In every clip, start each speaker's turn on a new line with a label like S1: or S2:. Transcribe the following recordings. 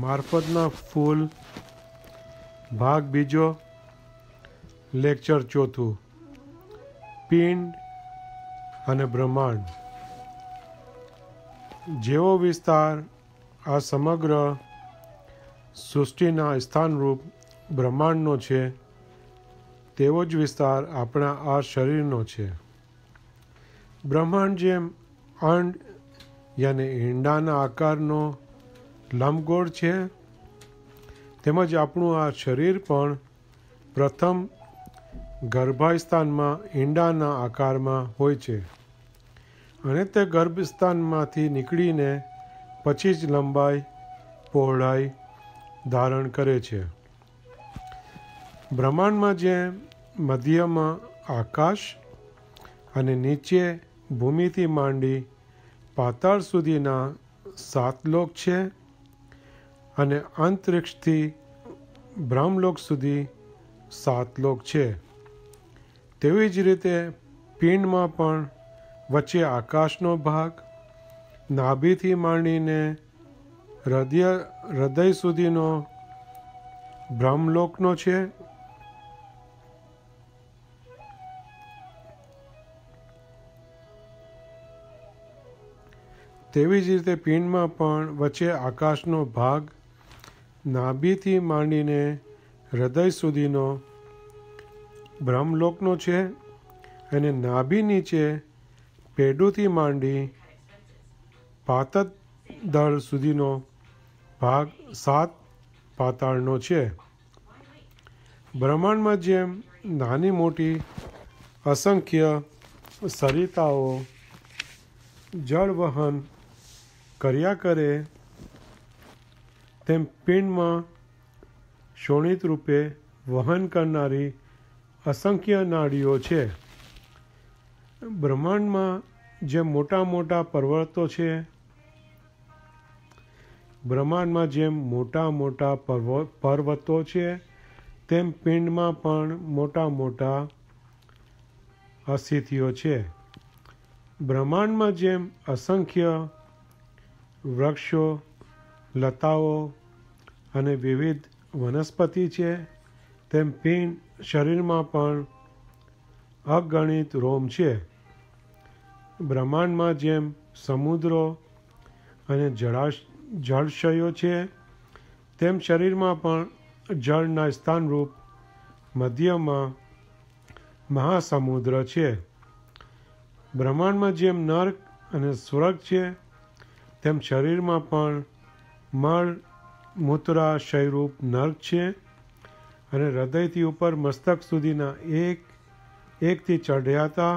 S1: મારફતના ફૂલ ભાગ બીજો લેક્ચર ચોથું પિંડ અને બ્રહ્માંડ. જેવો વિસ્તાર આ સમગ્ર સૃષ્ટિના સ્થાનરૂપ બ્રહ્માંડનો છે તેવો જ વિસ્તાર આપણા આ શરીરનો છે. બ્રહ્માંડ જેમ અંડ યાને ઈંડાના આકારનો લંબગોળ છે તેમજ આપણું આ શરીર પણ પ્રથમ ગર્ભાસ્થાનમાં ઈંડાના આકારમાં હોય છે અને તે ગર્ભસ્થાનમાંથી નીકળીને પછી જ લંબાઈ પહોળાઈ ધારણ કરે છે. બ્રહ્માંડમાં જે મધ્યમાં આકાશ અને નીચે ભૂમિથી માંડી પાતાળ સુધીના 7 લોક છે અને અંતરિક્ષથી બ્રહ્મલોક સુધી 7 લોક છે. તેવી જ રીતે પિંડમાં પણ વચ્ચે આકાશનો ભાગ, નાભીથી માંડીને હૃદય સુધીનો બ્રહ્મલોકનો છે. તેવી જ રીતે પિંડમાં પણ વચ્ચે આકાશનો ભાગ, નાભીથી માંડીને હૃદય સુધીનો બ્રહ્મલોકનો છે અને નાભી નીચે પેડુથી માંડી પાતદળ સુધીનો ભાગ 7 પાતાળનો છે. બ્રહ્માંડમાં જેમ નાની મોટી અસંખ્ય સરિતાઓ જળવહન કર્યા કરે તેમ પિંડમાં શોણિત રૂપે વહન કરનારી અસંખ્ય નાડીઓ છે. બ્રહ્માંડમાં જેમ મોટા મોટા પર્વતો છે, બ્રહ્માંડમાં જેમ મોટા મોટા પર્વતો છે તેમ પિંડમાં પણ મોટા મોટા અસ્થિતિઓ છે. બ્રહ્માંડમાં જેમ અસંખ્ય વૃક્ષો, લતાઓ અને વિવિધ વનસ્પતિ છે તેમ પિંડ શરીરમાં પણ અગણિત રોમ છે. બ્રહ્માંડમાં જેમ સમુદ્રો અને જળાશયો છે તેમ શરીરમાં પણ જળના સ્થાનરૂપ મધ્યમાં મહાસમુદ્ર છે. બ્રહ્માંડમાં જેમ નર્ક અને સ્વર્ગ છે તેમ શરીરમાં પણ મળ મૂત્રાશયરૂપ નર્ક છે અને હૃદયથી ઉપર મસ્તક સુધીના એકથી ચઢિયાતા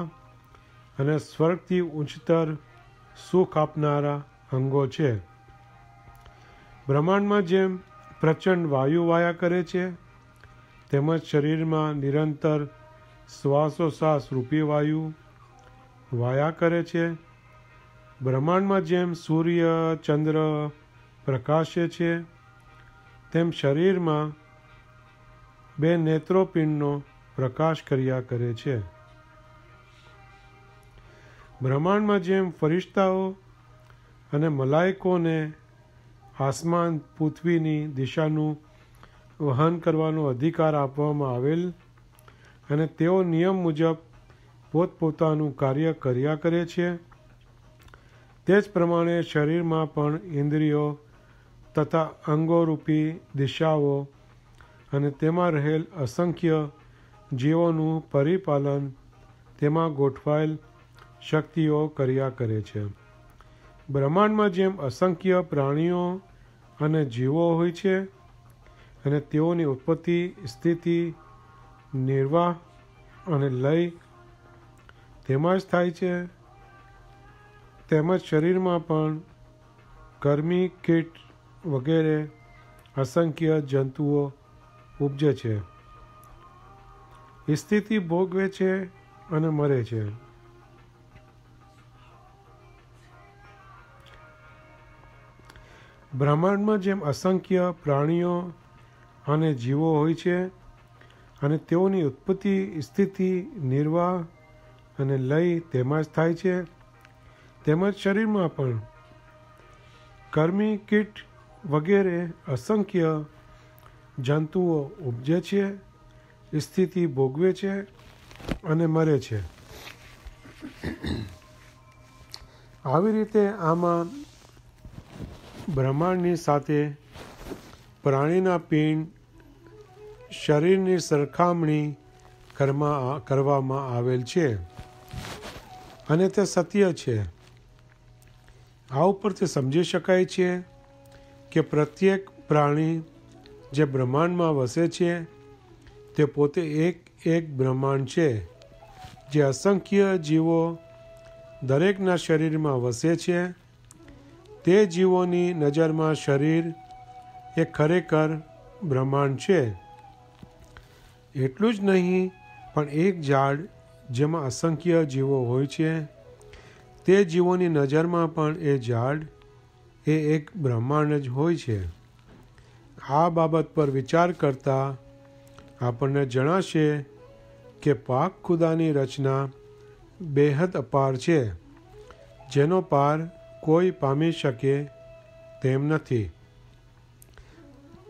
S1: અને સ્વર્ગથી ઉચ્ચતર સુખ આપનારા અંગો છે. બ્રહ્માંડમાં જેમ પ્રચંડ વાયુ વાયા કરે છે તેમજ શરીરમાં નિરંતર શ્વાસોશ્વાસ રૂપી વાયુ વાયા કરે છે. બ્રહ્માંડમાં જેમ સૂર્ય ચંદ્ર પ્રકાશે છે તેમ શરીરમાં 2 નેત્રોપિંડનો પ્રકાશ કર્યા કરે છે. બ્રહ્માંડમાં જેમ ફરિશ્તાઓ અને મલાઈકોને આસમાન પૃથ્વીની દિશાનું વહન કરવાનો અધિકાર આપવામાં આવેલ અને તેઓ નિયમ મુજબ પોતપોતાનું કાર્ય કર્યા કરે છે, તે જ પ્રમાણે શરીરમાં પણ ઇન્દ્રિયો તથા અંગોરૂપી દિશાઓ અને તેમાં રહેલ અસંખ્ય જીવોનું પરિપાલન તેમાં ગોઠવાયેલ શક્તિઓ કર્યા કરે છે. બ્રહ્માંડમાં જેમ અસંખ્ય પ્રાણીઓ અને જીવો હોય છે અને તેઓની ઉત્પત્તિ, સ્થિતિ, નિર્વાહ અને લય તેમાં જ થાય છે, તેમજ શરીરમાં પણ કૃમિ, કીટ વગેરે અસંખ્ય જંતુઓ ઉપજે છે, સ્થિતિ ભોગવે છે અને મરે છે. બ્રહ્માંડમાં જેમ અસંખ્ય પ્રાણીઓ અને જીવો હોય છે અને તેઓની ઉત્પત્તિ, સ્થિતિ, નિર્વાહ અને લય તેમાં જ થાય છે, તેમજ શરીરમાં પણ કૃમિ, કીટ વગેરે અસંખ્ય જંતુઓ ઉપજે છે, સ્થિતિ ભોગવે છે અને મરે છે. આવી રીતે આમાં બ્રહ્માંડની સાથે પ્રાણીના પિંડ શરીરની સરખામણી કરવામાં આવેલ છે અને તે સત્ય છે. આ ઉપરથી સમજી શકાય છે કે પ્રત્યેક પ્રાણી જે બ્રહ્માંડમાં વસે છે તે પોતે એક બ્રહ્માંડ છે. જે અસંખ્ય જીવો દરેકના શરીરમાં વસે છે તે જીવોની નજરમાં શરીર એ ખરેખર બ્રહ્માંડ છે. એટલું જ નહીં પણ એક ઝાડ જેમાં અસંખ્ય જીવો હોય છે તે જીવોની નજરમાં પણ એ ઝાડ એ એક બ્રહ્માંડ જ હોય છે. આ બાબત પર વિચાર કરતા આપણને જણાશે કે પાક ખુદાની રચના બેહદ અપાર છે, જેનો પાર કોઈ પામી શકે તેમ નથી.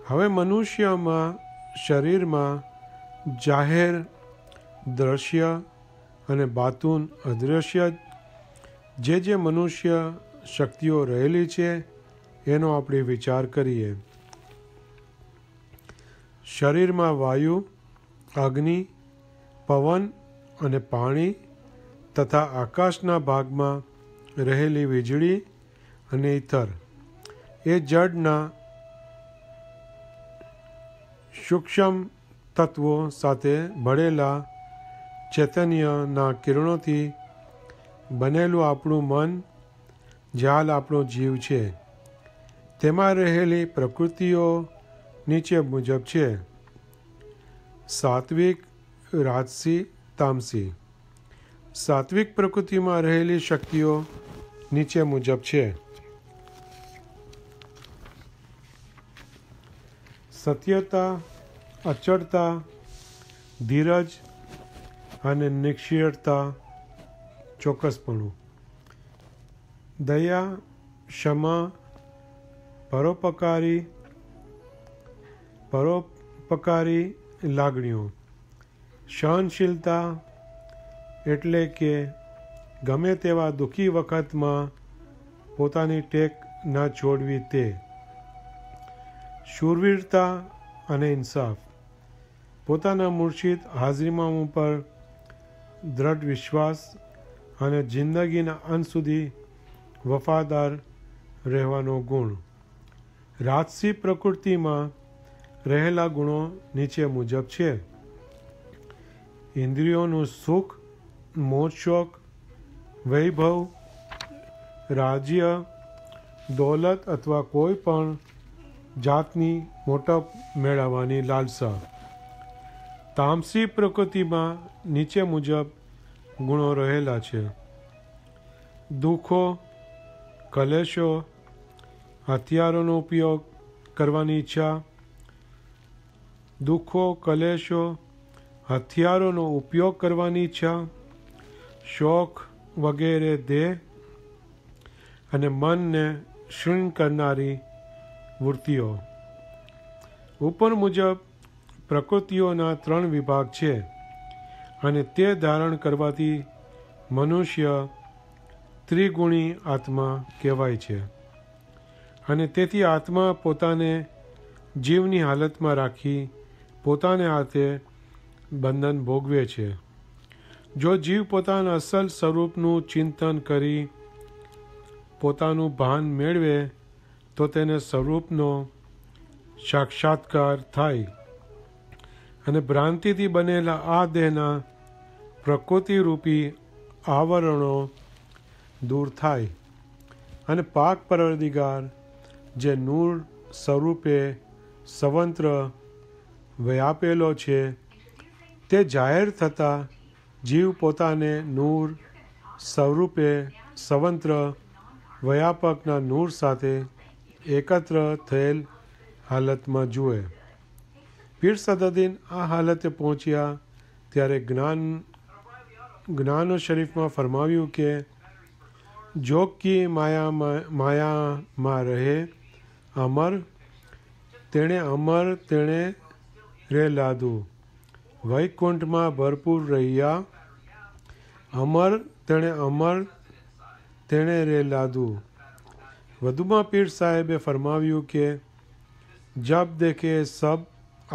S1: હવે મનુષ્યમાં શરીરમાં જાહેર દ્રશ્ય અને બાતુન અદૃશ્ય જે મનુષ્ય શક્તિઓ રહેલી છે એનો આપણે વિચાર કરીએ. શરીરમાં વાયુ, અગ્નિ, પવન અને પાણી તથા આકાશના ભાગમાં રહેલી વીજળી અને ઇથર એ જડના સૂક્ષ્મ તત્વો સાથે ભળેલા ચૈતન્યના કિરણોથી બનેલું આપણું મન જે હાલ આપણો જીવ છે તેમાં રહેલી પ્રકૃતિઓ નીચે મુજબ છે: સાત્વિક, રાજસી, તામસી. સાત્વિક પ્રકૃતિમાં રહેલી શક્તિઓ નીચે મુજબ છે: સત્યતા, અચળતા, ધીરજ અને નિશ્ચયતા, ચોક્કસપણું, દયા, ક્ષમા, પરોપકારી લાગણીઓ, સહનશીલતા એટલે કે ગમે તેવા દુઃખી વખતમાં પોતાની ટેક ન છોડવી તે, શૂરવીરતા અને ઇન્સાફ, પોતાના મુર્શિદ હાજરીમાં ઉપર દ્રઢ વિશ્વાસ અને જિંદગીના અંત સુધી વફાદાર રહેવાનો ગુણ. રાજસી પ્રકૃતિમાં રહેલા ગુણો નીચે મુજબ છે: ઇન્દ્રિયોનું સુખ, મોજશોખ, વૈભવ, રાજ્ય, દોલત અથવા કોઈ પણ જાતની મોટપ મેળવવાની લાલસા. તામસી પ્રકૃતિમાં નીચે મુજબ ગુણો રહેલા છે: દુઃખો, કલેશો, હથિયારોનો ઉપયોગ કરવાની ઈચ્છા, હથિયારોનો ઉપયોગ કરવાની ઈચ્છા, શોખ વગેરે દેહ અને મનને ક્ષીણ કરનારી વૃત્તિઓ. ઉપર મુજબ પ્રકૃતિઓના 3 વિભાગ છે અને તે ધારણ કરવાથી મનુષ્ય ત્રિગુણી આત્મા કહેવાય છે અને તેથી આત્મા પોતાને જીવની હાલતમાં રાખી પોતાને હાથે બંધન ભોગવે છે. જો જીવ પોતાના અસલ સ્વરૂપનું ચિંતન કરી પોતાનું ભાન મેળવે તો તેને સ્વરૂપનો સાક્ષાત્કાર થાય અને ભ્રાંતિથી બનેલા આ દેહના પ્રકૃતિરૂપી આવરણો દૂર થાય અને પાક પરવરદિગાર જે નૂર સ્વરૂપે સર્વત્ર વ્યાપેલો છે તે જાહેર થતાં જીવ પોતાને નૂર સ્વરૂપે સર્વત્ર વ્યાપકના નૂર સાથે એકત્ર થયેલ હાલતમાં જુએ. પીર સદદીન આ હાલતે પહોંચ્યા ત્યારે જ્ઞાન શરીફમાં ફરમાવ્યું કે જોગ કી માયામાં રહે અમર તેણે અમર તેણે રે લાદું, વૈકુંઠમાં ભરપૂર રહ્યા. અમર તેણે રે લાદું. વધુમાં પીર સાહેબે ફરમાવ્યું કે જબ દેખે સબ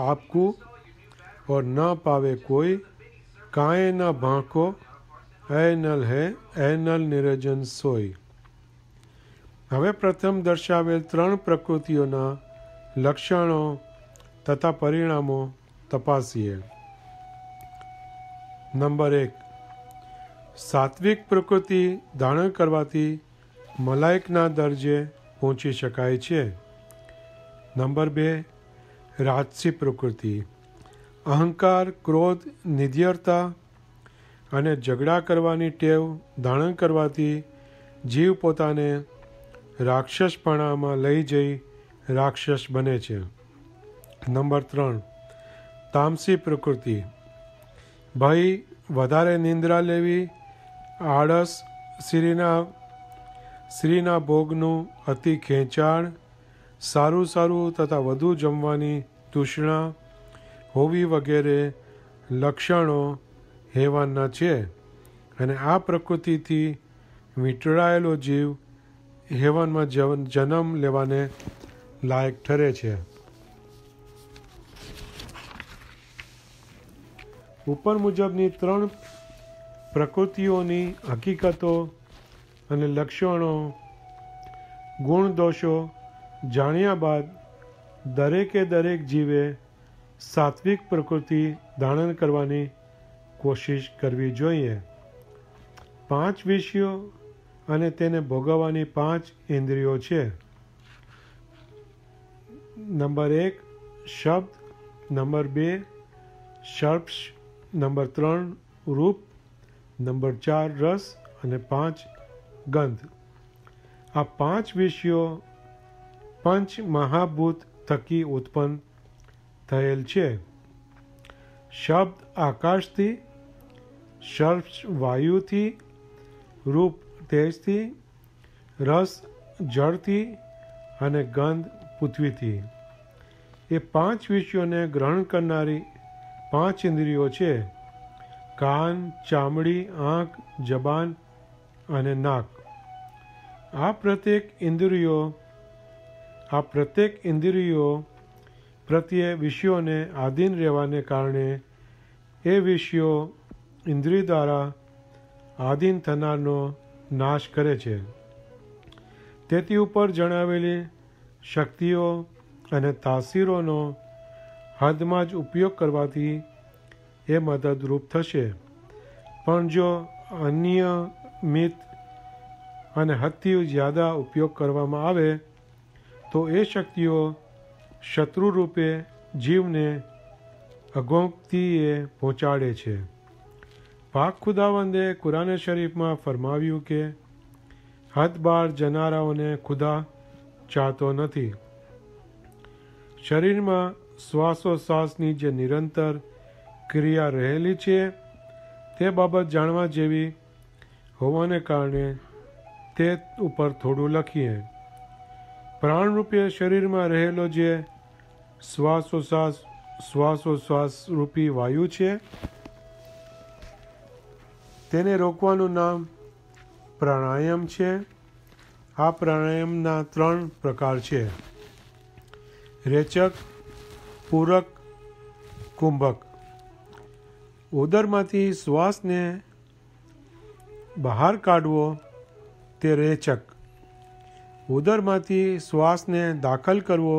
S1: આપકુ और न पावे कोई, काए न भांको ऐ नल है ऐ नल निरंजन सोई. હવે પ્રથમ દર્શાવેલ 3 પ્રકૃતિઓના લક્ષણો તથા પરિણામો તપાસીએ. નંબર 1, સાત્વિક પ્રકૃતિ ધારણ કરવાથી મલાઈકના દરજે પહોંચી શકાય છે. નંબર 2, રાજસી પ્રકૃતિ અહંકાર, ક્રોધ, નિડરતા અને ઝઘડા કરવાની ટેવ ધારણ કરવાથી જીવ પોતાને રાક્ષસપણામાં લઈ જઈ રાક્ષસ બને છે. નંબર 3, તામસી પ્રકૃતિ ભય, વધારે નિંદ્રા લેવી, આળસ, સ્ત્રીના ભોગનું અતિ ખેંચાણ, સારું તથા વધુ જમવાની તૃષ્ણા હોવી વગેરે લક્ષણો હેવાના છે. અને આ પ્રકૃતિથી વીંટળાયેલો જીવ હેવનમાં જન્મ લેવાને લાયક ઠરે છે. ઉપર મુજબની 3 પ્રકૃતિઓની હકીકતો અને લક્ષણો, ગુણ દોષો જાણ્યા બાદ દરેક જીવે સાત્વિક પ્રકૃતિ ધારણ કરવાની કોશિશ કરવી જોઈએ. 5 વિષયો અને તેને ભોગવવાની 5 ઇન્દ્રિયો છે. નંબર 1, શબ્દ. નંબર 2, સ્પર્શ. નંબર 3, રૂપ. નંબર 4, રસ. અને 5, ગંધ. આ 5 વિષયો પંચ મહાભૂત થકી ઉત્પન્ન થયેલ છે. શબ્દ આકાશથી, સ્પર્શ વાયુથી, રૂપ તેજથી, રસ જળથી અને ગંધ પૃથ્વીથી. એ 5 વિષયોને ગ્રહણ કરનારી 5 ઇન્દ્રિયો છે: કાન, ચામડી, આંખ, જબાન અને નાક. આ પ્રત્યેક ઇન્દ્રિયો પ્રત્યે વિષયોને આધીન રહેવાને કારણે એ વિષયો ઇન્દ્રિય દ્વારા આધીન થનારનો નાશ કરે છે. તેથી ઉપર જણાવેલી શક્તિઓ અને તાસીરોનો હદમાં જ ઉપયોગ કરવાથી એ મદદરૂપ થશે. પણ જો અનિયમિત અને હદથી જ્યાદા ઉપયોગ કરવામાં આવે તો એ શક્તિઓ શત્રુ રૂપે જીવને અગોમતીએ પહોંચાડે છે. પાક ખુદાવંદે કુરાન શરીફમાં ફરમાવ્યું કે હદ બહાર જનારાઓને ખુદા ચાહતો નથી. શરીરમાં શ્વાસોશ્વાસની જે નિરંતર ક્રિયા રહેલી છે તે બાબત જાણવા જેવી હોવાને કારણે તે ઉપર થોડું લખીએ. પ્રાણરૂપે શરીરમાં રહેલો જે શ્વાસોશ્વાસ રૂપી વાયુ છે તેને રોકવાનું નામ પ્રાણાયામ છે. આ પ્રાણાયામના 3 પ્રકાર છે: રેચક, પૂરક, કુંભક. ઉદરમાંથી શ્વાસને બહાર કાઢવો તે રેચક. ઉદરમાંથી શ્વાસને દાખલ કરવો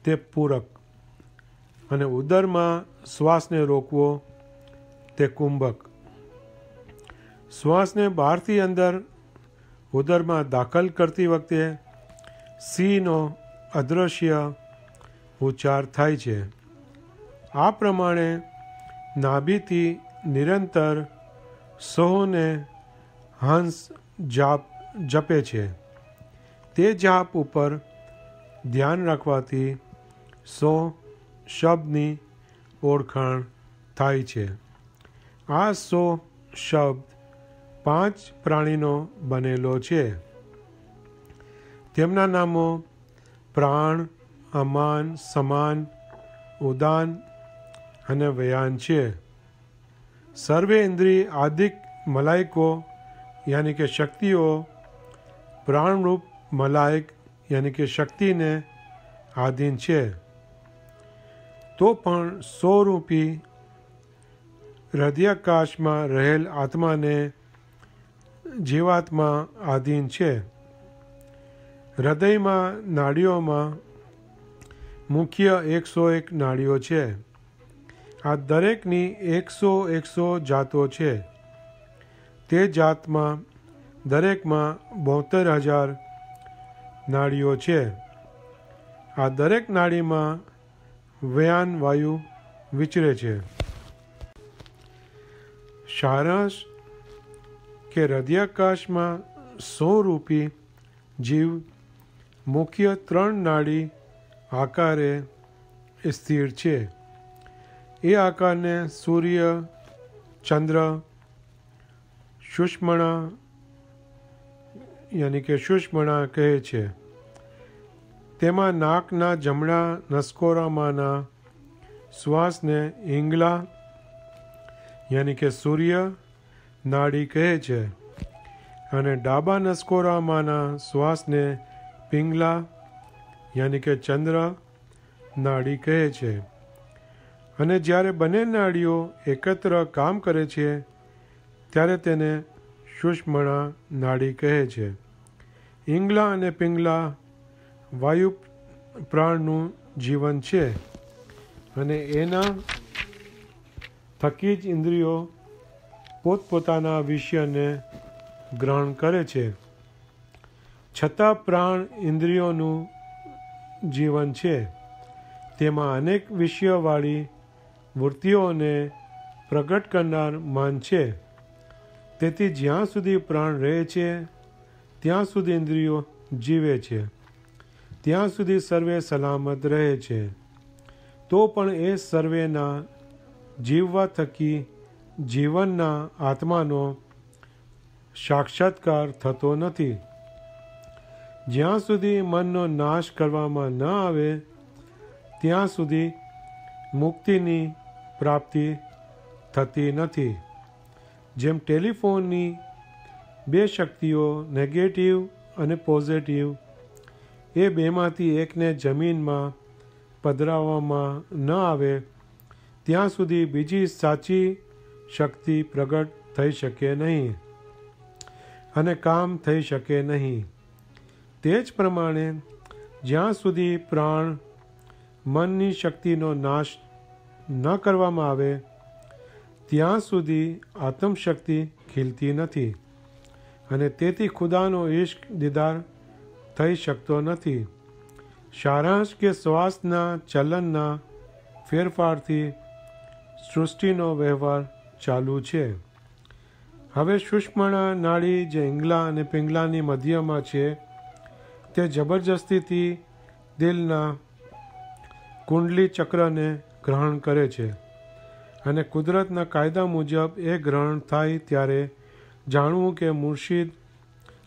S1: તે પૂરક. અને ઉદરમાં શ્વાસને રોકવો તે કુંભક. શ્વાસને બહારથી અંદર ઉદરમાં દાખલ કરતી વખતે સીનો અદૃશ્ય ઉચ્ચાર થાય છે. આ પ્રમાણે નાભીથી નિરંતર સોને હંસ જાપ જપે છે. તે જાપ ઉપર ધ્યાન રાખવાથી સો શબ્દની ઓળખાણ થાય છે. આ સો શબ્દ 5 પ્રાણીનો બનેલો છે. તેમના નામો પ્રાણ, અમાન, સમાન, ઉદાન અને વયાન છે. સર્વે ઇન્દ્રિય આદિક મલાઇકો યાની કે શક્તિઓ પ્રાણરૂપ મલાઇક યાની કે શક્તિને આધીન છે. તો પણ સ્વરૂપી હૃદયાકાશમાં રહેલ આત્માને જીવાત્મા આધીન છે. હૃદયમાં નાડીઓમાં મુખ્ય 101 નાડીઓ છે. આ દરેકની 100 જાતો છે. તે જાતમાં દરેકમાં 72,000 નાડીઓ છે. આ દરેક નાડીમાં વયાન વાયુ વિચરે છે. સારાંશ કે હૃદયાકાશમાં સ્વરૂપી જીવ મુખ્ય 3 નાડી આકારે સ્થિર છે. એ આકારને સૂર્ય, ચંદ્ર, સુષમણા યાની કે સુષમણા કહે છે. તેમાં નાકના જમણા નસકોરામાંના શ્વાસને ઈંગલા યાની કે સૂર્ય નાડી કહે છે અને ડાબા નસકોરામાંના શ્વાસને પિંગલા યાની કે ચંદ્ર નાડી કહે છે. અને જ્યારે બંને નાડીઓ એકત્ર કામ કરે છે ત્યારે તેને સુષમણા નાડી કહે છે. ઈંગલા અને પિંગલા વાયુ પ્રાણનું જીવન છે અને એના થકી જ ઇન્દ્રિયો પોતપોતાના વિષયને ગ્રહણ કરે છે. છતાં પ્રાણ ઇન્દ્રિયોનું જીવન છે. તેમાં અનેક વિષયવાળી વૃત્તિઓને પ્રગટ કરનાર મન છે. તેથી જ્યાં સુધી પ્રાણ રહે છે ત્યાં સુધી ઇન્દ્રિયો જીવે છે. ત્યાં સુધી સર્વે સલામત રહે છે. તો પણ એ સર્વેના જીવવા થકી જીવનના આત્માનો સાક્ષાત્કાર થતો નથી. જ્યાં સુધી મનનો નાશ કરવામાં ન આવે ત્યાં સુધી મુક્તિની પ્રાપ્તિ થતી નથી. જેમ ટેલિફોનની 2 શક્તિઓ નેગેટિવ અને પોઝિટિવ એ બેમાંથી એકને જમીનમાં પધરાવવામાં ન આવે ત્યાં સુધી બીજી સાચી શક્તિ પ્રગટ થઈ શકે નહીં અને કામ થઈ શકે નહીં. તે જ પ્રમાણે જ્યાં સુધી પ્રાણ મનની શક્તિનો નાશ ન કરવામાં આવે ત્યાં સુધી આત્મશક્તિ ખીલતી નથી અને તેથી ખુદાનો ઇશ્ક દીદાર થઈ શકતો નથી. સારાંશ કે શ્વાસના ચલનના ફેરફારથી સૃષ્ટિનો વ્યવહાર ચાલુ છે. હવે સુષમણા નાડી જે ઈંગલા અને પિંગલાની મધ્યમાં છે તે જબરજસ્તીથી દિલના કુંડલી ચક્રને ગ્રહણ કરે છે અને કુદરતના કાયદા મુજબ એ ગ્રહણ થાય ત્યારે જાણવું કે મુર્શિદ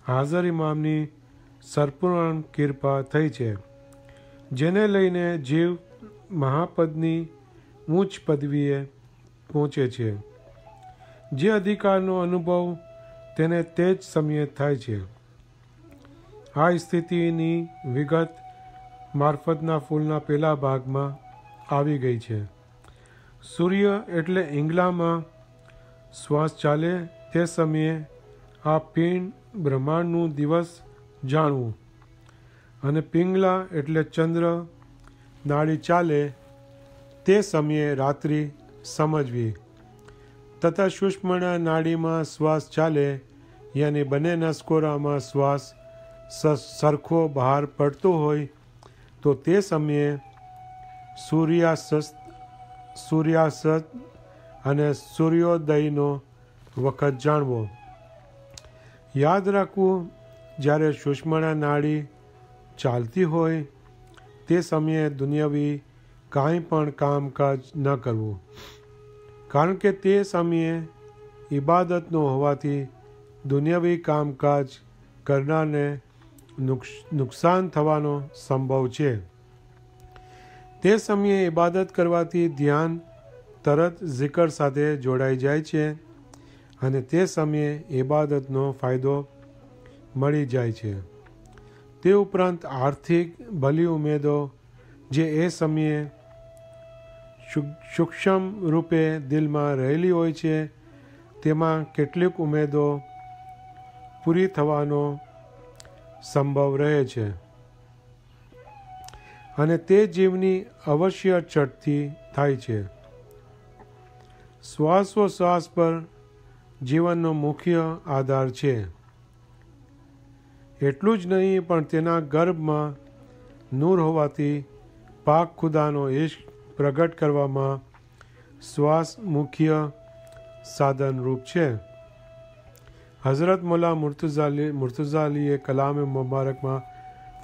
S1: હાજર ઇમામની સંપૂર્ણ કૃપા થઈ છે, જેને લઈને જીવ મહાપદની ઉચ્ચ પદવીએ પહોંચે છે. જે અધિકારનો અનુભવ તેને તે જ સમયે થાય છે. આ સ્થિતિની વિગત મારફતના ફૂલના પહેલા ભાગમાં આવી ગઈ છે. સૂર્ય એટલે ઈંગલામાં શ્વાસ ચાલે તે સમયે આ પિંડ બ્રહ્માંડનું દિવસ જાણવું અને પિંગલા એટલે ચંદ્ર નાડી ચાલે તે સમયે રાત્રિ સમજવી તથા સુષમણા નાડીમાં શ્વાસ ચાલે યાની બંને નસકોરામાં શ્વાસ સરખો બહાર પડતો હોય તો તે સમયે સૂર્યાસ્ત અને સૂર્યોદયનો વખત જાણવો. યાદ રાખવું, જ્યારે સુષમણા નાડી ચાલતી હોય તે સમયે દુનિયાવી કાંઈ પણ કામકાજ ન કરવું, કારણ કે તે સમયે ઇબાદતનો હોવાથી દુનિયાવી કામકાજ કરનારને નુકસાન થવાનો સંભવ છે. તે સમયે ઇબાદત કરવાથી ધ્યાન તરત zikr સાથે જોડાઈ જાય છે અને તે સમયે ઇબાદતનો ફાયદો મળી જાય છે. તે ઉપરાંત આર્થિક ભલી ઉમેદો જે એ સમયે સૂક્ષ્મ રૂપે દિલમાં રહેલી હોય છે તેમાં કેટલીક ઉમેદો પૂરી થવાનો સંભવ રહે છે અને તે જીવની અવશ્ય ચડતી થાય છે. શ્વાસોશ્વાસ પર જીવનનો મુખ્ય આધાર છે. એટલું જ નહીં પણ તેના ગર્ભમાં નૂર હોવાથી પાક ખુદાનો ઇશ્ક પ્રગટ કરવામાં શ્વાસ મુખ્ય સાધનરૂપ છે. હઝરત મુલ્લા મુર્તુઝા અલીએ કલામ મુબારકમાં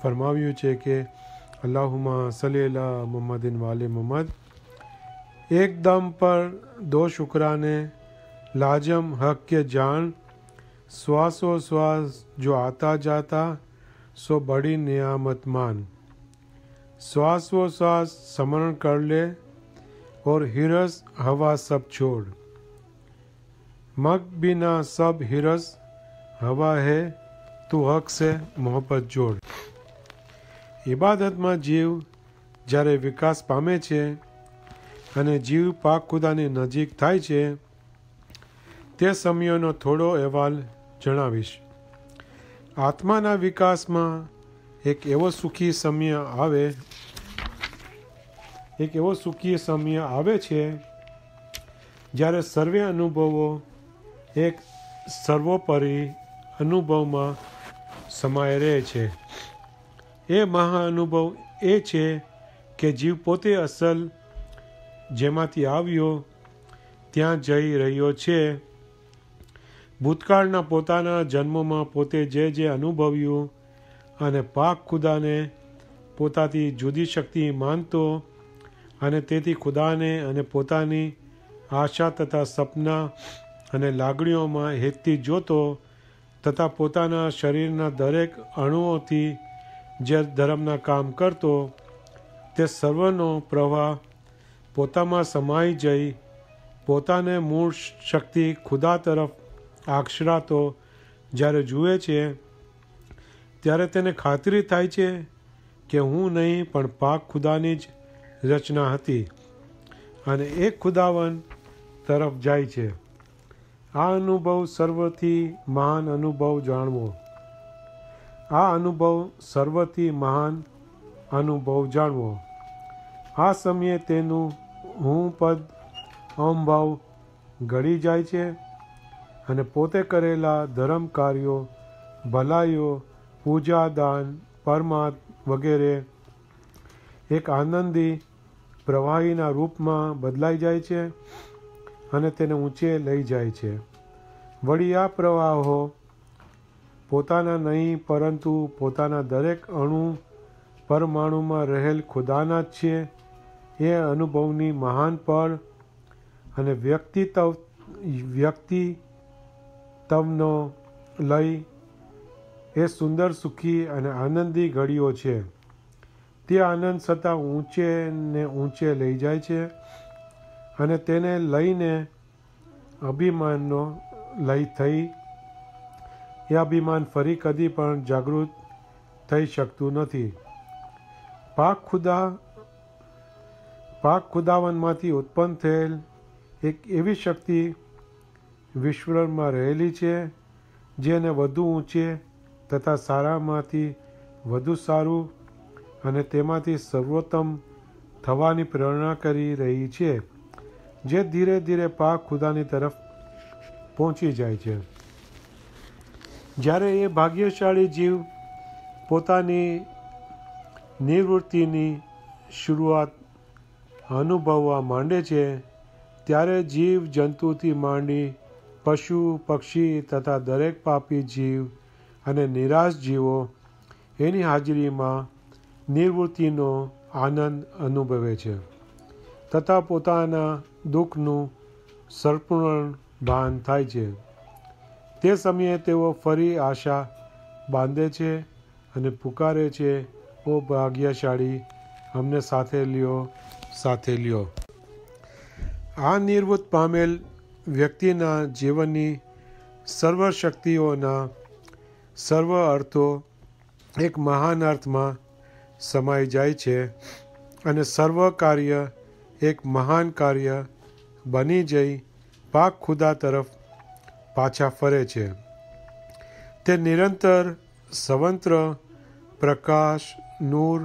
S1: ફરમાવ્યું છે કે અલ્લાહુમ્મા સલ્લી અલા મુહમ્મદિન વાલે મુહમ્મદ. એક દમ પર દો શુક્રાને લાજમ હક के जान श्वासो श्वास जो आता जाता सो बड़ी नियामत मान. श्वासो श्वास स्मरण कर ले और हिरस हवा सब छोड़. मग बिना सब हिरस हवा है तू हक से मोहब्बत जोड़. ઇબાદતમાં જીવ જ્યારે વિકાસ પામે છે અને જીવ પાક ખુદાની નજીક થાય છે તે સમયનો થોડો અહેવાલ જણાવીશ. આત્માના વિકાસમાં એક એવો સુખી સમય આવે છે જ્યારે સર્વે અનુભવો એક સર્વોપરી અનુભવમાં સમાય રહે છે. એ મહાઅનુભવ એ છે કે જીવ પોતે અસલ જેમાંથી આવ્યો ત્યાં જઈ રહ્યો છે. ભૂતકાળના પોતાના જન્મોમાં પોતે જે અનુભવ્યું અને પાક ખુદાને પોતાથી જુદી શક્તિ માનતો અને તેથી ખુદાને અને પોતાની આશા તથા સપના અને લાગણીઓમાં હેતથી જોતો તથા પોતાના શરીરના દરેક અણુઓથી જે ધર્મના કામ કરતો તે સર્વનો પ્રવાહ પોતામાં સમાઈ જઈ પોતાને મૂળ શક્તિ ખુદા તરફ આકર્ષાતો જ્યારે જુએ છે ત્યારે તેને ખાતરી થાય છે કે હું નહીં પણ પાક ખુદાની જ રચના હતી અને એક ખુદાવન તરફ જાય છે. આ અનુભવ સર્વથી મહાન અનુભવ જાણવો. આ સમયે તેનું હું પદ અહંભાવ ગળી જાય છે અને પોતે કરેલા ધર્મ કાર્યો ભલાઈઓ પૂજા દાન પરમાર્થ વગેરે એક આનંદી પ્રવાહીના રૂપમાં બદલાઈ જાય છે અને તેને ઊંચે લઈ જાય છે. વળી આ પ્રવાહો પોતાના નહીં પરંતુ પોતાના દરેક અણુ પરમાણુમાં રહેલ ખુદાના જ છે. એ અનુભવની મહાન પળ અને વ્યક્તિત્વનો લય એ સુંદર સુખી અને આનંદી ઘડીઓ છે. તે આનંદ છતાં ઊંચે ને ઊંચે લઈ જાય છે અને તેને લઈને અભિમાનનો લય થઈ એ અભિમાન ફરી કદી પણ જાગૃત થઈ શકતું નથી. પાક ખુદાવનમાંથી ઉત્પન્ન થયેલ એક એવી શક્તિ વિશ્વમાં રહેલી છે જેને વધુ ઊંચે તથા સારામાંથી વધુ સારું અને તેમાંથી સર્વોત્તમ થવાની પ્રેરણા કરી રહી છે, જે ધીરે ધીરે પાક ખુદાની તરફ પહોંચી જાય છે. જ્યારે એ ભાગ્યશાળી જીવ પોતાની નિવૃત્તિની શરૂઆત અનુભવવા માંડે છે ત્યારે જીવ જંતુથી માંડી પશુ પક્ષી તથા દરેક પાપી જીવ અને નિરાશ જીવો એની હાજરીમાં નિવૃત્તિનો આનંદ અનુભવે છે તથા પોતાના દુઃખનું સંપૂર્ણ ભાન થાય છે. તે સમયે તેઓ ફરી આશા બાંધે છે અને પુકારે છે, ઓ ભાગ્યશાળી અમને સાથે લ્યો, સાથે લ્યો. આ નિવૃત્ત પામેલ વ્યક્તિના જીવનની સર્વ શક્તિઓના સર્વ અર્થો એક મહાન અર્થમાં સમાઈ જાય છે અને સર્વ કાર્ય એક મહાન કાર્ય બની જઈ પાક ખુદા તરફ પાછા ફરે છે. તે નિરંતર સ્વતંત્ર પ્રકાશ નૂર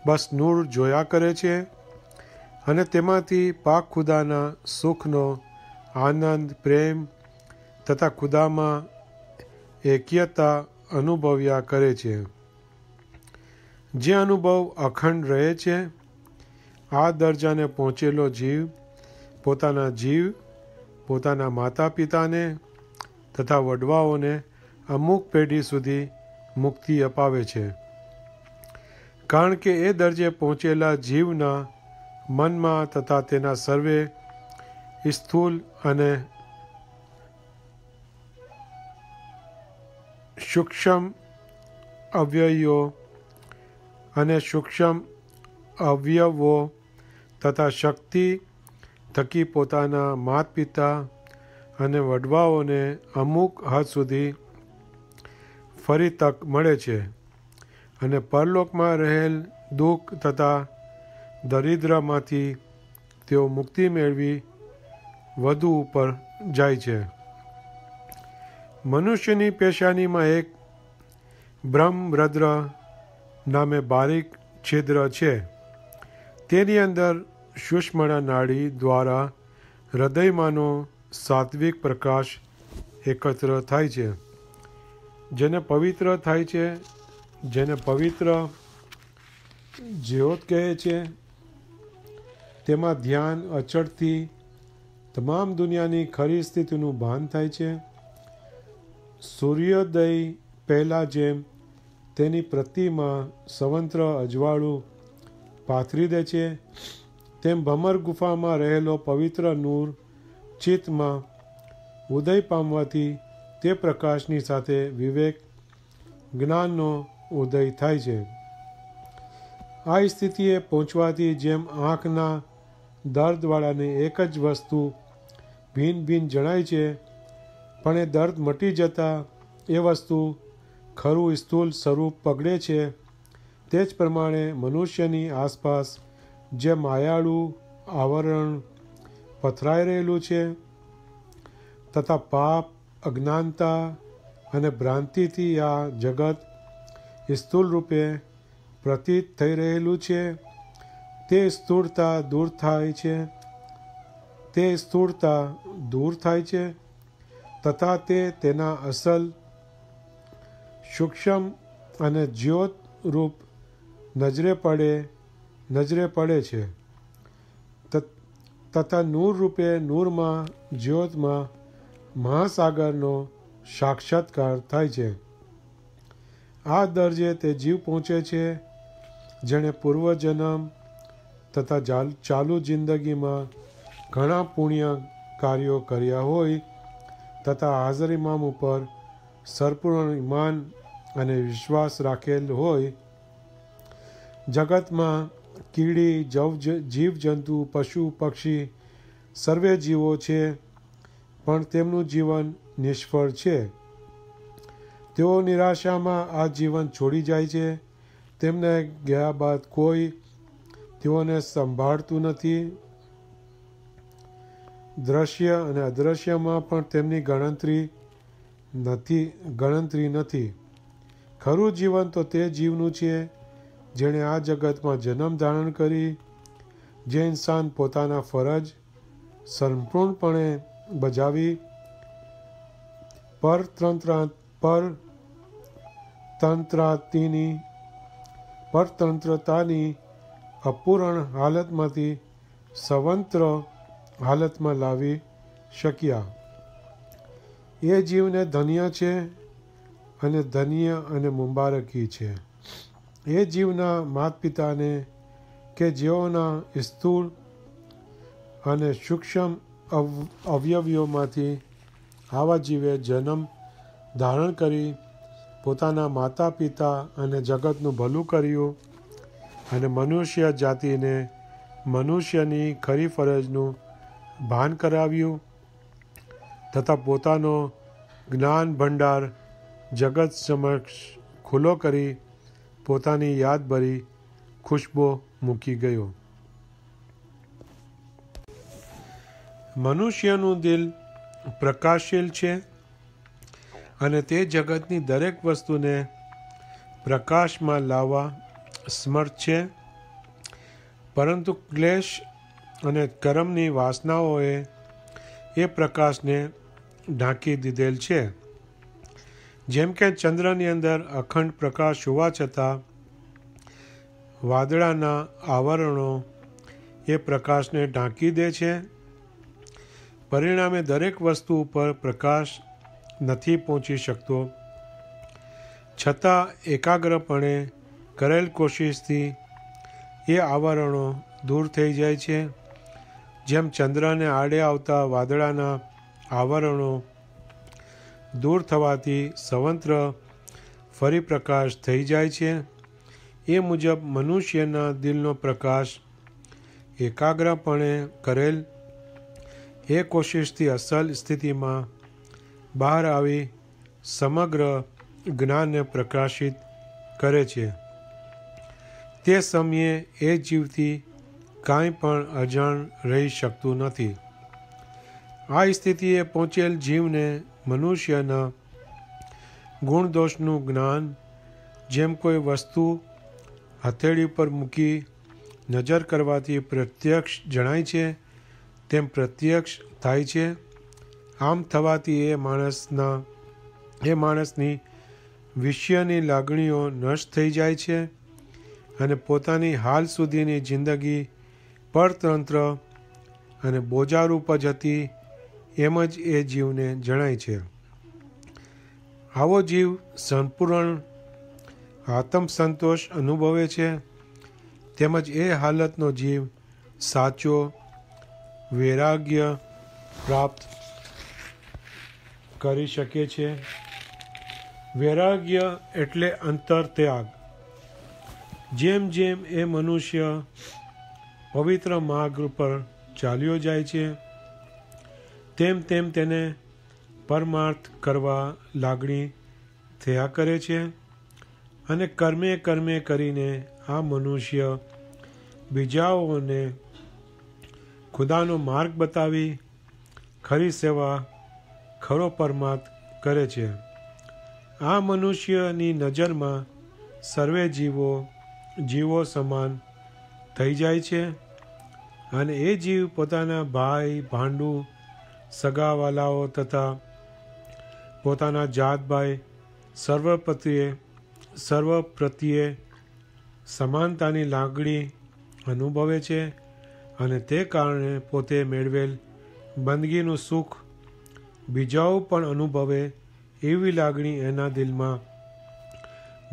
S1: બસ નૂર જોયા કરે છે અને તેમાંથી પાક ખુદાના સુખનો આનંદ પ્રેમ તથા ખુદામાં એક્યતા અનુભવ્યા કરે છે. જે અનુભવ અખંડ રહે છે. આ દરજાને પહોંચેલો જીવ પોતાના માતા પિતાને તથા વડવાઓને અમુક પેઢી સુધી મુક્તિ અપાવે છે. કારણ કે એ દરજે પહોંચેલા જીવના મનમાં તથા તેના સર્વે સ્થૂલ અને સૂક્ષ્મ અવયવો તથા શક્તિ થકી પોતાના માત પિતા અને વડવાઓને અમુક હદ સુધી ફરી તક મળે છે અને પરલોકમાં રહેલ દુઃખ તથા દરિદ્રમાંથી તેઓ મુક્તિ મેળવી વધુ ઉપર જાય છે. મનુષ્યની પેશાનીમાં એક બ્રહ્મરદ્ર નામે બારીક છિદ્ર છે. તેની અંદર સુષ્મણા નાડી દ્વારા હૃદયમાંનો સાત્વિક પ્રકાશ એકત્ર થાય છે, જેને પવિત્ર થાય છે, જેને પવિત્ર જ્યોત કહે છે. તેમાં ધ્યાન અચળથી તમામ દુનિયાની ખરી સ્થિતિનું ભાન થાય છે. સૂર્યોદય પહેલાં જેમ તેની પ્રતિમા સ્વતંત્ર અજવાળું પાથરી દે છે, તેમ ભમર ગુફામાં રહેલો પવિત્ર નૂર ચિત્તમાં ઉદય પામવાથી તે પ્રકાશની સાથે વિવેક જ્ઞાનનો ઉદય થાય છે. આ સ્થિતિએ પહોંચવાથી જેમ આંખના દર્દવાળાને એક જ વસ્તુ ભિન્ન ભિન્ન જણાય છે, પણ એ દર્દ મટી જતાં એ વસ્તુ ખરું સ્થૂલ સ્વરૂપ પગડે છે. તે જ પ્રમાણે મનુષ્યની આસપાસ જે માયાળું આવરણ પથરાઈ રહેલું છે તથા પાપ અજ્ઞાનતા અને ભ્રાંતિથી આ જગત સ્થૂળ રૂપે પ્રતીત થઈ રહેલું છે, તે સ્થૂળતા દૂર થાય છે તથા તે તેના અસલ સૂક્ષ્મ અને જ્યોત રૂપ નજરે પડે છે તથા નૂર રૂપે નૂરમાં જ્યોતમાં મહાસાગરનો સાક્ષાત્કાર થાય છે. આ દરજે તે જીવ પહોંચે છે જેણે પૂર્વજન્મ તથા ચાલુ જિંદગીમાં ઘણા પુણ્ય કાર્યો કર્યા હોય તથા હાજર ઇમામ ઉપર સંપૂર્ણ ઈમાન અને વિશ્વાસ રાખેલ હોય. જગતમાં કીડી જીવજંતુ પશુ પક્ષી સર્વે જીવો છે, પણ તેમનું જીવન નિષ્ફળ છે. તેઓ નિરાશામાં આ જીવન છોડી જાય છે. તેમને ગયા બાદ કોઈ તેઓને સંભાળતું નથી. દ્રશ્ય અને અદ્રશ્યમાં પણ તેમની ગણતરી નથી. ખરું જીવન તો તે જીવનું છે જેણે આ જગતમાં જન્મ ધારણ કરી. જે ઇન્સાન પોતાના ફરજ સંપૂર્ણપણે બજાવી પરતંત્રતાની અપૂર્ણ હાલતમાંથી સ્વતંત્ર હાલતમાં લાવી શક્યા. એ જીવને ધન્ય છે અને મુબારકી છે. એ જીવના માત પિતાને કે જેઓના સ્થૂળ અને સૂક્ષ્મ અવયવોમાંથી આવા જીવે જન્મ ધારણ કરી પોતાના માતા પિતા અને જગતનું ભલું કર્યું અને મનુષ્ય જાતિને મનુષ્યની ખરી ફરજનું ભાન કરાવ્યું તથા પોતાનો જ્ઞાન ભંડાર જગત સમક્ષ ખુલ્લો કરી પોતાની યાદભરી ખુશ્બો મૂકી ગયો. મનુષ્યનું દિલ પ્રકાશશીલ છે અને તે જગતની દરેક વસ્તુને પ્રકાશમાં લાવવા સમર્થ છે, પરંતુ ક્લેશ અને કર્મની વાસનાઓએ એ પ્રકાશને ઢાંકી દીધેલ છે. જેમ કે ચંદ્રની અંદર અખંડ પ્રકાશ હોવા છતાં વાદળાના આવરણો એ પ્રકાશને ઢાંકી દે છે. પરિણામે દરેક વસ્તુ ઉપર પ્રકાશ નથી પહોંચી શકતો, છતાં એકાગ્રપણે કરેલ કોશિશથી એ આવરણો દૂર થઈ જાય છે. જેમ ચંદ્રને આડે આવતા વાદળાના આવરણો દૂર થવાથી સર્વત્ર ફરી પ્રકાશ થઈ જાય છે, એ મુજબ મનુષ્યના દિલનો પ્રકાશ એકાગ્રપણે કરેલ એ કોશિશથી અસલ સ્થિતિમાં બહાર આવી સમગ્ર જ્ઞાનને પ્રકાશિત કરે છે. તે સમયે એ જીવથી કાંઈ પણ અજાણ રહી શકતું નથી. આ સ્થિતિએ પહોંચેલ જીવને મનુષ્યના ગુણદોષનું જ્ઞાન જેમ કોઈ વસ્તુ હથેળી પર મૂકી નજર કરવાથી પ્રત્યક્ષ જણાય છે તેમ પ્રત્યક્ષ થાય છે. આમ થવાથી એ માણસની વિષયની લાગણીઓ નષ્ટ થઈ જાય છે અને પોતાની હાલ સુધીની જિંદગી પરતંત્ર અને બોજારૂપ જ હતી એમ જ એ જીવને જણાય છે. આવો જીવ સંપૂર્ણ આત્મસંતોષ અનુભવે છે, તેમજ એ હાલતનો જીવ સાચો વૈરાગ્ય પ્રાપ્ત કરી શકે છે. વૈરાગ્ય એટલે અંતર ત્યાગ. જેમ જેમ એ મનુષ્ય પવિત્ર માર્ગ પર ચાલ્યો જાય છે તેમ તેમ તેને પરમાર્થ કરવા લાગણી થયા કરે છે અને કર્મે કર્મે કરીને આ મનુષ્ય બીજાઓને ખુદાનો માર્ગ બતાવી ખરી સેવા ખરો પરમાર્થ કરે છે. આ મનુષ્યની નજરમાં સર્વે જીવો સમાન થઈ જાય છે અને એ જીવ પોતાના ભાઈ ભાંડુ સગાવાલાઓ તથા પોતાના જાતભાઈ સર્વ પ્રત્યે સમાનતાની લાગણી અનુભવે છે અને તે કારણે પોતે મેળવેલ બંદગીનું સુખ બીજાઓ પણ અનુભવે એવી લાગણી એના દિલમાં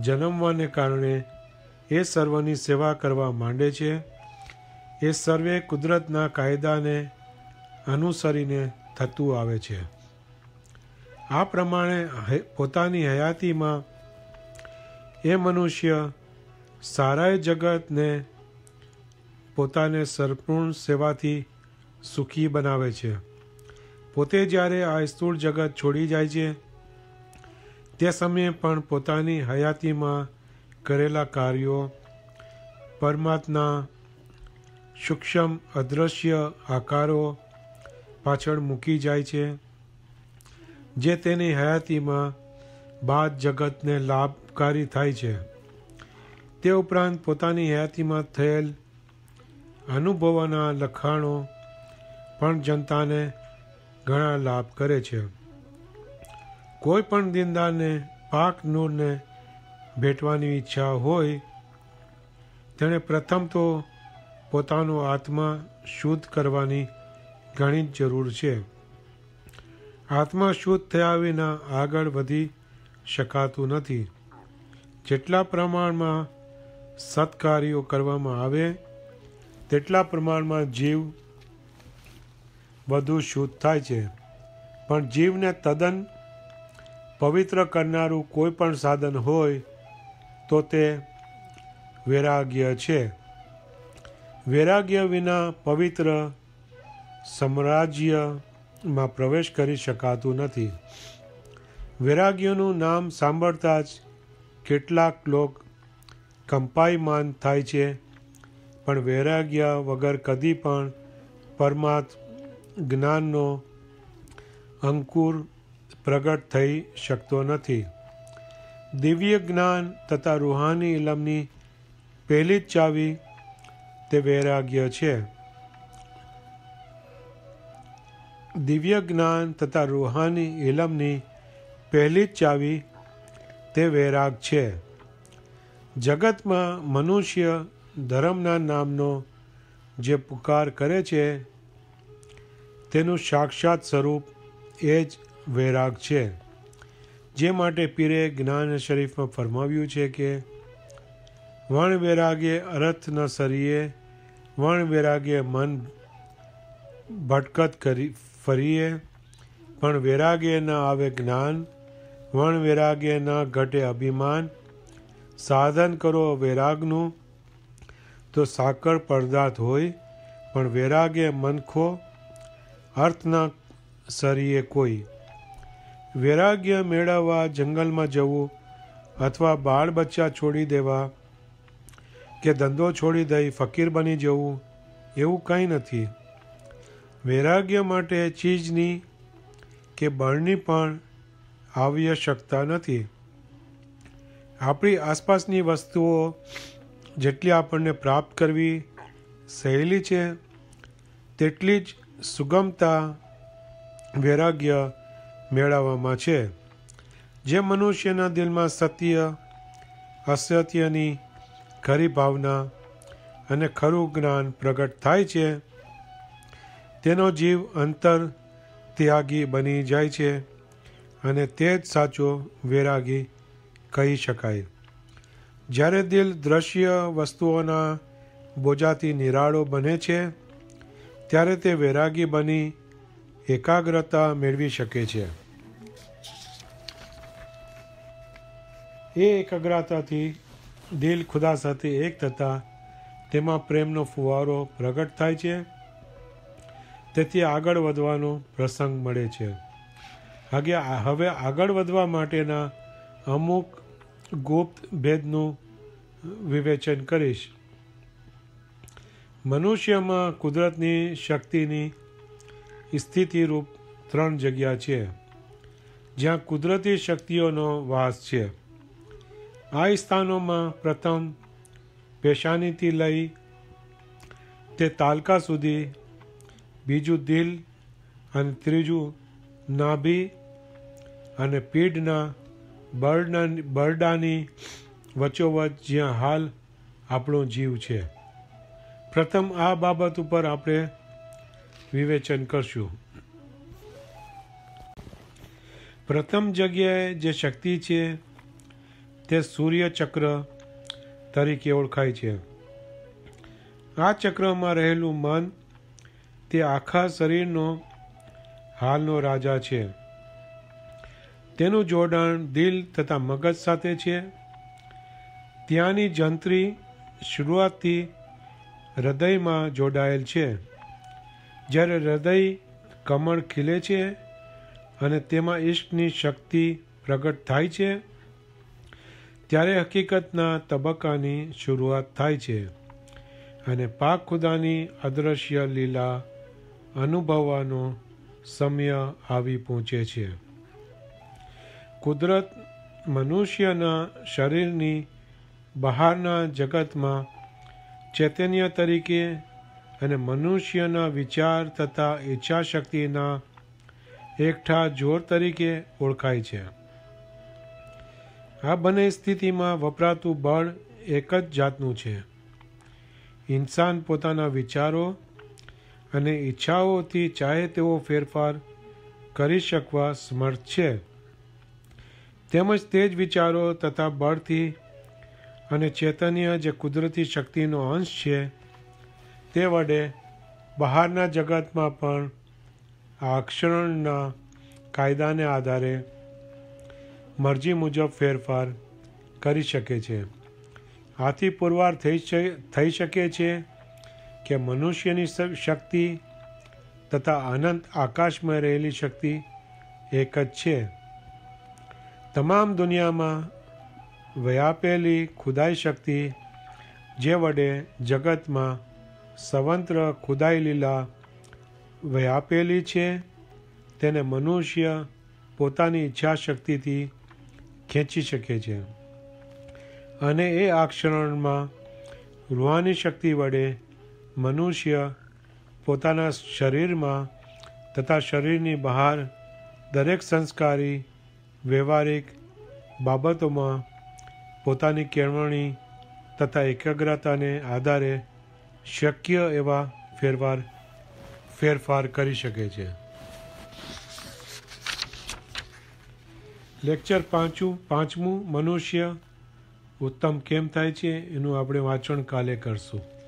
S1: જન્મવાને કારણે એ સર્વની સેવા કરવા માંડે છે. એ સર્વે કુદરતના કાયદાને અનુસરીને થતું આવે છે. આ પ્રમાણે પોતાની હયાતીમાં એ મનુષ્ય સારાય જગતને પોતાને સંપૂર્ણ સેવાથી સુખી બનાવે છે. પોતે જ્યારે આ સ્થૂળ જગત છોડી જાય છે તે સમયે પણ પોતાની હયાતીમાં કરેલા કાર્યો પરમાત્મા સૂક્ષ્મ અદૃશ્ય આકારો પાછળ મૂકી જાય છે, જે તેની હયાતીમાં બાદ જગતને લાભકારી થાય છે. તે ઉપરાંત પોતાની હયાતીમાં થયેલ અનુભવોના લખાણો પણ જનતાને ઘણા લાભ કરે છે. કોઈ પણ દીનદારને પાક નૂરને ભેટવાની ઈચ્છા હોય તેણે પ્રથમ તો પોતાનો આત્મા શુદ્ધ કરવાની ઘણી જ જરૂર છે. આત્મા શુદ્ધ થયા વિના આગળ વધી શકાતું નથી. જેટલા પ્રમાણમાં સત્કાર્યો કરવામાં આવે તેટલા પ્રમાણમાં જીવ વધુ શુદ્ધ થાય છે. પણ જીવને તદ્દન પવિત્ર કરનારું કોઈ પણ સાધન હોય તો તે વૈરાગ્ય છે. વૈરાગ્ય વિના પવિત્ર સામ્રાજ્યમાં પ્રવેશ કરી શકાતું નથી. વૈરાગ્યનું નામ સાંભળતા જ કેટલાક લોક કંપાયમાન થાય છે, પણ વૈરાગ્ય વગર કદી પણ પરમાર્થ જ્ઞાનનો અંકુર પ્રગટ થઈ શકતો નથી. દિવ્ય જ્ઞાન તથા રૂહાની ઇલમની પહેલી જ ચાવી તે વૈરાગ્ય છે. દિવ્ય જ્ઞાન તથા રૂહાની ઇલમની પહેલી જ ચાવી તે વૈરાગ છે. જગતમાં મનુષ્ય ધર્મના નામનો જે પુકાર કરે છે તેનું સાક્ષાત સ્વરૂપ એ જ વૈરાગ છે. જે માટે પીરે જ્ઞાન શરીફમાં ફરમાવ્યું છે કે વણ વૈરાગ્ય અરથ ન સરીએ, વણ વૈરાગ્ય મન ભટકત કરી ફરીએ, પણ વૈરાગ્ય ન આવે જ્ઞાન, વણ વૈરાગ્ય ન ઘટે અભિમાન, સાધન કરો વૈરાગનું તો સાકર પદાર્થ હોય, પણ વૈરાગ્ય મનખો અર્થ ન સરીએ કોઈ. વૈરાગ્ય મેળવવા જંગલમાં જવું અથવા બાળ બચ્ચા છોડી દેવા કે ધંધો છોડી દઈ ફકીર બની જવું એવું કંઈ નથી. વૈરાગ્ય માટે ચીજની કે બળની પણ આવશ્યકતા નથી. આપણી આસપાસની વસ્તુઓ જેટલી આપણને પ્રાપ્ત કરવી સહેલી છે તેટલી જ સુગમતા વૈરાગ્ય મેળવવામાં છે. જે મનુષ્યના દિલમાં સત્ય અસત્યની ખરી ભાવના અને ખરું જ્ઞાન પ્રગટ થાય છે તેનો જીવ અંતર ત્યાગી બની જાય છે અને તે જ સાચો વૈરાગી કહી શકાય. જ્યારે દિલ દ્રશ્ય વસ્તુઓના બોજાથી નિરાળો બને છે ત્યારે તે વૈરાગી બની એકાગ્રતા મેળવી શકે છે. એ એકાગ્રતાથી દિલ ખુદા સાથે એક થતાં તેમાં પ્રેમનો ફુવારો પ્રગટ થાય છે. તેથી આગળ વધવાનો પ્રસંગ મળે છે. હવે આગળ વધવા માટેના અમુક ગુપ્ત ભેદનું વિવેચન કરીશ. મનુષ્યમાં કુદરતની શક્તિની સ્થિતિરૂપ 3 જગ્યા છે જ્યાં કુદરતી શક્તિઓનો વાસ છે. આ સ્થાનોમાં પ્રથમ પેશાનીથી લઈ તે તાલકા સુધી, બીજું દિલ અને ત્રીજું નાભી અને પીઠના બરડાની વચ્ચોવચ જ્યાં હાલ આપણો જીવ છે. પ્રથમ આ બાબત ઉપર આપણે વિવેચન કરશું. પ્રથમ જગ્યાએ જે શક્તિ છે તે સૂર્ય ચક્ર તરીકે ઓળખાય છે. આ ચક્રમાં રહેલું મન તે આખા શરીરનો હાલનો રાજા છે. તેનું જોડાણ દિલ તથા મગજ સાથે છે. ત્યાંની જંત્રી શરૂઆતથી હૃદયમાં જોડાયેલ છે. જ્યારે હૃદય કમળ ખીલે છે અને તેમાં ઈશ્કની શક્તિ પ્રગટ થાય છે ત્યારે હકીકતના તબક્કાની શરૂઆત થાય છે અને પાક ખુદાની અદૃશ્ય લીલા અનુભવવાનો સમય આવી પહોંચે છે. કુદરત મનુષ્યના શરીરની બહારના જગતમાં ચૈતન્ય તરીકે અને મનુષ્યના વિચાર તથા ઈચ્છાશક્તિના એકઠા જોર તરીકે ઓળખાય છે. આ બંને સ્થિતિમાં વપરાતું બળ એક જ જાતનું છે. ઇન્સાન પોતાના વિચારો અને ઈચ્છાઓથી ચાહે તેવો ફેરફાર કરી શકવા સમર્થ છે. તેમજ તે જ વિચારો તથા બળથી અને ચૈતન્ય જે કુદરતી શક્તિનો અંશ છે તે વડે બહારના જગતમાં પણ આ અક્ષરણના કાયદાને આધારે મરજી મુજબ ફેરફાર કરી શકે છે. આથી પુરવાર થઈ શકે છે કે મનુષ્યની શક્તિ તથા અનંત આકાશમાં રહેલી શક્તિ એક જ છે. તમામ દુનિયામાં વ્યાપેલી ખુદાઈ શક્તિ જે વડે જગતમાં સર્વત્ર ખુદાઈ લીલા વ્યાપેલી છે તેને મનુષ્ય પોતાની ઈચ્છા શક્તિથી ખેંચી શકે છે અને એ આ ક્ષણમાં રૂહાની શક્તિ વડે મનુષ્ય પોતાના શરીરમાં તથા શરીરની બહાર દરેક સંસ્કારી વ્યવહારિક બાબતોમાં પોતાની કેળવણી તથા એકાગ્રતાને આધારે શક્ય એવા ફેરફાર કરી શકે છે. લેક્ચર પાંચમું મનુષ્ય ઉત્તમ કેમ થાય છે એનું આપણે વાંચન કાલે કરશું.